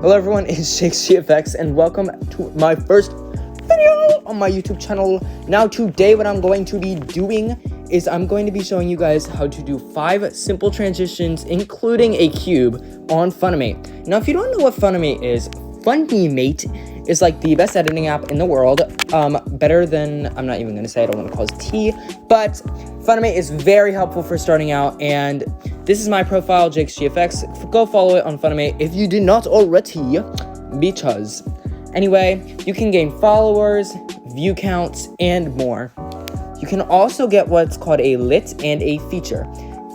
Hello everyone, it's Jakes.gfx and welcome to my first video on my YouTube channel. Now today what I'm going to be doing is I'm going to be showing you guys how to do 5 simple transitions including a cube on Funimate. Now if you don't know what Funimate is like the best editing app in the world. Better than, I'm not even going to say, I don't want to cause tea, but Funimate is very helpful for starting out, and this is my profile, Jakes.gfx. Go follow it on Funimate if you did not already, because anyway, you can gain followers, view counts, and more. You can also get what's called a lit and a feature.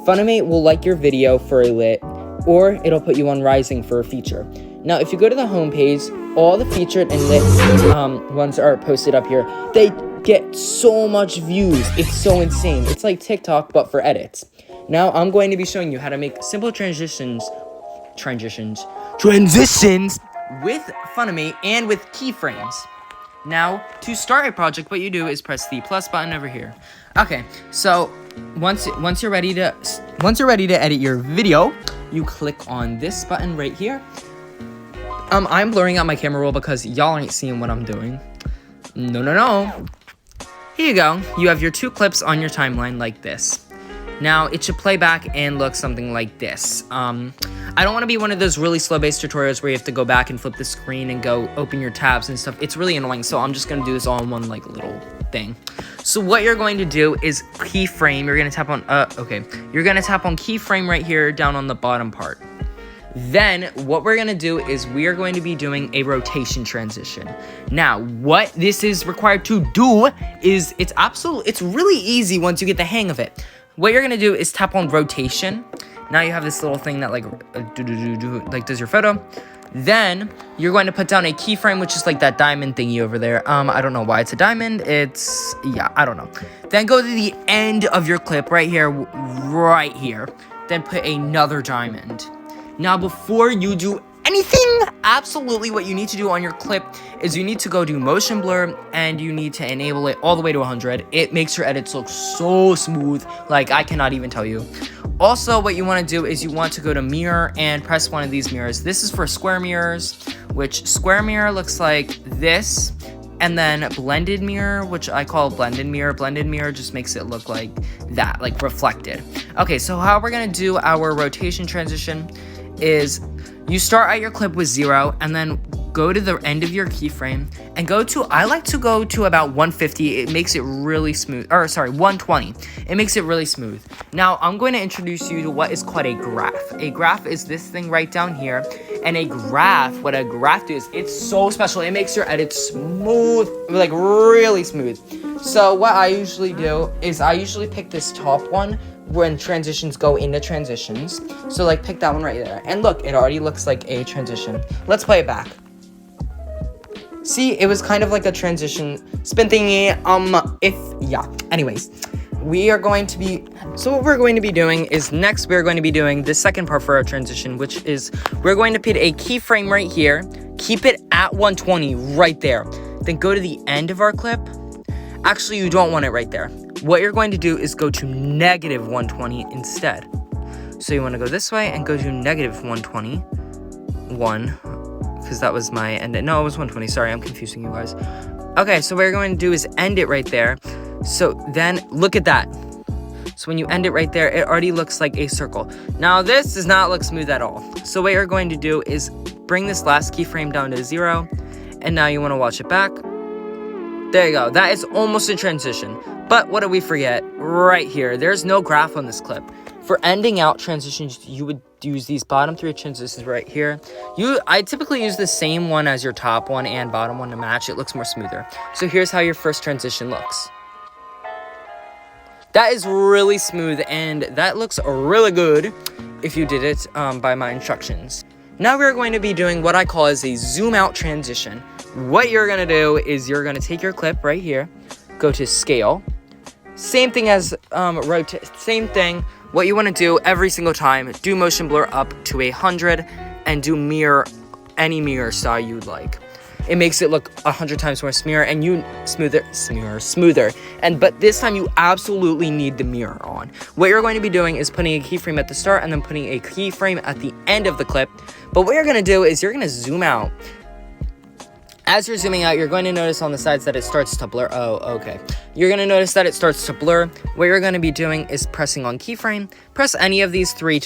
Funimate will like your video for a lit, or it'll put you on rising for a feature. Now, if you go to the homepage, all the featured and lit ones are posted up here. They get so much views. It's so insane. It's like TikTok, but for edits. Now, I'm going to be showing you how to make simple transitions with Funimate and with keyframes. Now, to start a project, what you do is press the plus button over here. Okay, so once you're ready to edit your video, you click on this button right here. I'm blurring out my camera roll because y'all ain't seeing what I'm doing. No. Here you go. You have your 2 clips on your timeline like this. Now, it should play back and look something like this. I don't want to be one of those really slow-based tutorials where you have to go back and flip the screen and go open your tabs and stuff. It's really annoying, so I'm just going to do this all in one, like, little thing. So what you're going to do is keyframe. You're going to tap on, You're going to tap on keyframe right here down on the bottom part. Then, what we're going to do is we are going to be doing a rotation transition. Now, what this is required to do is, it's really easy once you get the hang of it. What you're going to do is tap on rotation. Now you have this little thing that like does your photo. Then, you're going to put down a keyframe, which is like that diamond thingy over there. I don't know why it's a diamond. I don't know. Then go to the end of your clip right here. Then put another diamond. Now, before you do anything, absolutely what you need to do on your clip is you need to go do motion blur and you need to enable it all the way to 100. It makes your edits look so smooth, like I cannot even tell you. Also, what you want to do is you want to go to mirror and press one of these mirrors. This is for square mirrors, which square mirror looks like this. And then blended mirror, which I call blended mirror. Blended mirror just makes it look like that, like reflected. Okay, so how we're going to do our rotation transition is you start at your clip with 0 and then go to the end of your keyframe and I like to go to about 150. It makes it really smooth, 120. It makes it really smooth. Now, I'm going to introduce you to what is called a graph. A graph is this thing right down here. And what a graph is, it's so special. It makes your edits smooth, like really smooth. So what I usually do is I usually pick this top one when transitions go into transitions. So like pick that one right there. And look, it already looks like a transition. Let's play it back. See, it was kind of like a transition spin thingy. Anyways, what we're going to be doing is next we're going to be doing the second part for our transition, which is we're going to put a keyframe right here. Keep it at 120 right there. Then go to the end of our clip. Actually, you don't want it right there. What you're going to do is go to negative 120 instead. So you want to go this way and go to negative 121, because that was my end. No, it was 120. Sorry, I'm confusing you guys. Okay, so what you're going to do is end it right there. So then look at that. So when you end it right there, it already looks like a circle. Now this does not look smooth at all. So what you're going to do is bring this last keyframe down to 0. And now you want to watch it back. There you go. That is almost a transition. But what did we forget? Right here. There's no graph on this clip. For ending out transitions, you would use these bottom 3 transitions right here. I typically use the same one as your top one and bottom one to match. It looks more smoother. So here's how your first transition looks. That is really smooth, and that looks really good if you did it by my instructions. Now we're going to be doing what I call as a zoom out transition. What you're going to do is you're going to take your clip right here, go to scale. Same thing as same thing. What you want to do every single time, do motion blur up to 100 and do mirror any mirror style you'd like. it makes it look 100 times more smoother, and but this time you absolutely need the mirror on. What you're going to be doing is putting a keyframe at the start and then putting a keyframe at the end of the clip. But what you're going to do is you're going to zoom out. As you're zooming out, you're going to notice on the sides that it starts to blur. Oh, okay. You're going to notice that it starts to blur. What you're going to be doing is pressing on keyframe. Press any of these three.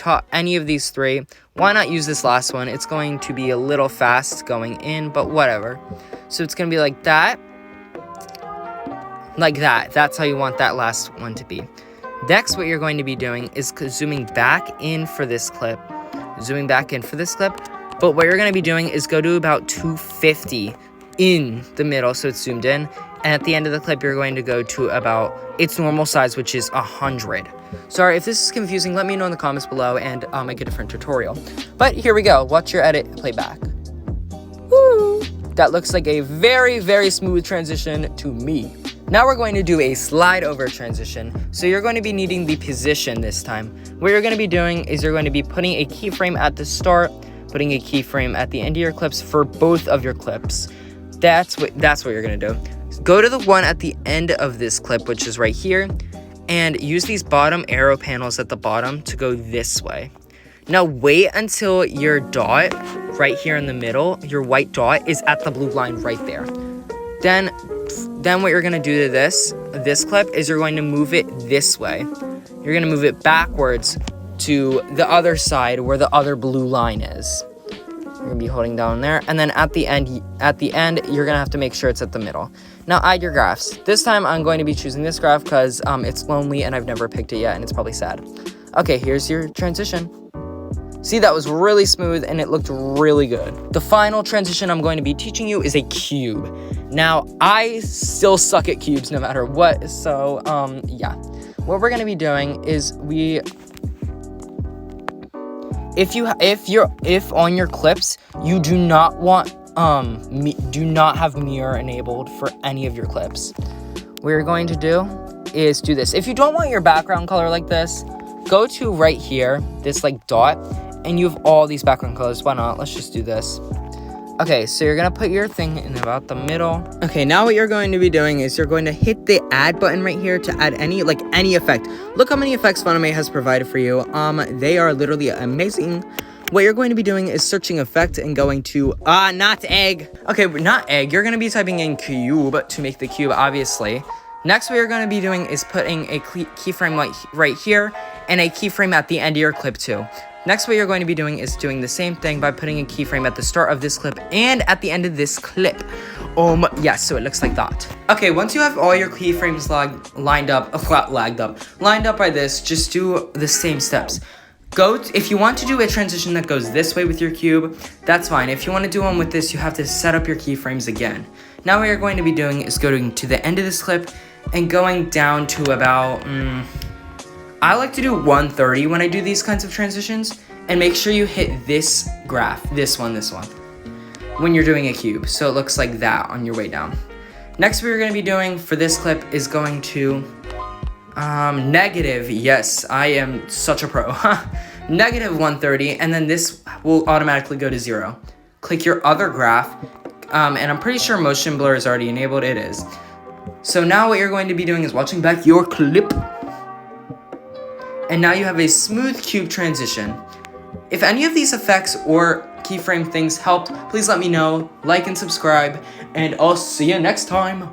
Why not use this last one? It's going to be a little fast going in, but whatever. So it's going to be like that. Like that. That's how you want that last one to be. Next, what you're going to be doing is zooming back in for this clip. But what you're going to be doing is go to about 250 in the middle, so it's zoomed in. And at the end of the clip, you're going to go to about its normal size, which is 100. Sorry, if this is confusing, let me know in the comments below, and I'll make a different tutorial. But here we go. Watch your edit playback. Woo! That looks like a very, very smooth transition to me. Now we're going to do a slide over transition. So you're going to be needing the position this time. What you're going to be doing is you're going to be putting a keyframe at the start, putting a keyframe at the end of your clips for both of your clips. That's what you're gonna do. Go to the one at the end of this clip, which is right here, and use these bottom arrow panels at the bottom to go this way. Now wait until your dot right here in the middle, your white dot, is at the blue line right there. Then what you're gonna do to this clip is you're going to move it this way. You're gonna move it backwards to the other side where the other blue line is. You're gonna be holding down there, and then at the end, you're gonna have to make sure it's at the middle. Now add your graphs. This time I'm going to be choosing this graph because it's lonely and I've never picked it yet, and it's probably sad. Okay, here's your transition. See, that was really smooth and it looked really good. The final transition I'm going to be teaching you is a cube. Now, I still suck at cubes no matter what, so yeah. What we're gonna be doing is if on your clips you do not want do not have mirror enabled for any of your clips, what you're going to do is do this. If you don't want your background color like this, go to right here, this like dot, and you have all these background colors. Why not? Let's just do this. Okay, so you're gonna put your thing in about the middle. Okay, now what you're going to be doing is you're going to hit the add button right here to add any effect. Look how many effects Funimate has provided for you. They are literally amazing. What you're going to be doing is searching effect and going to, not egg. Okay, not egg. You're gonna be typing in cube to make the cube, obviously. Next, what you're gonna be doing is putting a keyframe right here and a keyframe at the end of your clip too. Next, what you're going to be doing is doing the same thing by putting a keyframe at the start of this clip and at the end of this clip. Yeah, so it looks like that. Okay, once you have all your keyframes lined up by this, just do the same steps. If you want to do a transition that goes this way with your cube, that's fine. If you want to do one with this, you have to set up your keyframes again. Now what you're going to be doing is going to the end of this clip and going down to about, I like to do 130 when I do these kinds of transitions, and make sure you hit this graph, this one, when you're doing a cube, so it looks like that on your way down. Next, what you're going to be doing for this clip is going to, negative, yes, I am such a pro, negative 130, and then this will automatically go to 0. Click your other graph, and I'm pretty sure motion blur is already enabled, it is. So now what you're going to be doing is watching back your clip, and now you have a smooth cube transition. If any of these effects or keyframe things helped, please let me know, like and subscribe, and I'll see you next time.